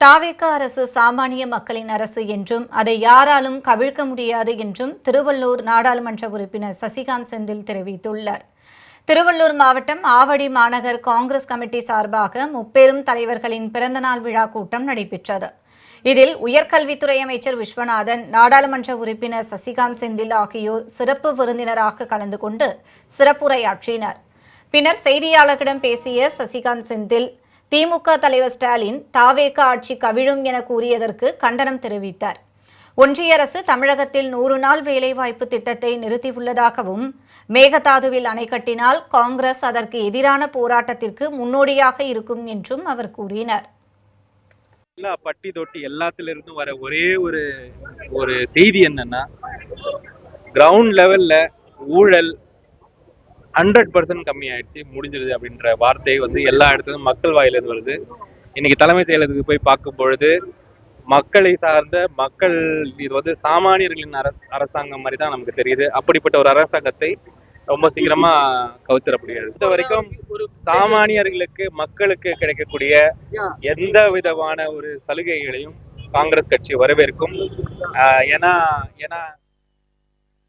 தாவேக அரசு சாமானிய மக்களின் அரசு என்றும் அதை யாராலும் கவிழ்க்க முடியாது என்றும் திருவள்ளூர் நாடாளுமன்ற உறுப்பினர் சசிகாந்த் செந்தில் தெரிவித்துள்ளார். திருவள்ளூர் மாவட்டம் ஆவடி மாநகர் காங்கிரஸ் கமிட்டி சார்பாக முப்பெரும் தலைவர்களின் பிறந்தநாள் விழா கூட்டம் நடைபெற்றது. இதில் உயர்கல்வித்துறை அமைச்சர் விஸ்வநாதன், நாடாளுமன்ற உறுப்பினர் சசிகாந்த் செந்தில் ஆகியோர் சிறப்பு விருந்தினராக கலந்து கொண்டு சிறப்புரையாற்றினர். பின்னர் செய்தியாளர்களிடம் பேசிய சசிகாந்த் செந்தில், திமுக தலைவர் ஸ்டாலின் தாவேக ஆட்சி கவிழும் என கூறியதற்கு கண்டனம் தெரிவித்தார். ஒன்றிய அரசு தமிழகத்தில் 100 நாள் வேலைவாய்ப்பு திட்டத்தை நிறுத்தியுள்ளதாகவும், மேகதாதுவில் அணை கட்டினால் காங்கிரஸ் அதற்கு எதிரான போராட்டத்திற்கு முன்னோடியாக இருக்கும் என்றும் அவர் கூறினார். பட்டி தொட்டி எல்லாத்திலிருந்தும் வர ஒரே ஒரு செய்தி என்னன்னா, கிரவுண்ட் லெவல்ல ஊழல் 100% கம்மி ஆயிடுச்சு, முடிஞ்சிருது அப்படின்ற வார்த்தை எல்லா இடத்துலயும் மக்கள் வாயிலிருந்து வருது. இன்னைக்கு தலைமை செயலகத்துக்கு போய் பார்க்கும் பொழுது மக்களை சார்ந்த மக்கள் இது சாமானியர்களின் அரசாங்கம் மாதிரி தான் நமக்கு தெரியுது. அப்படிப்பட்ட ஒரு அரசாங்கத்தை ரொம்ப சீக்கிரமா கவுத்திர முடியாது. இது வரைக்கும் சாமானியர்களுக்கு மக்களுக்கு கிடைக்கக்கூடிய எந்த விதமான ஒரு சலுகைகளையும் காங்கிரஸ் கட்சி வரவேற்கும். ஏன்னா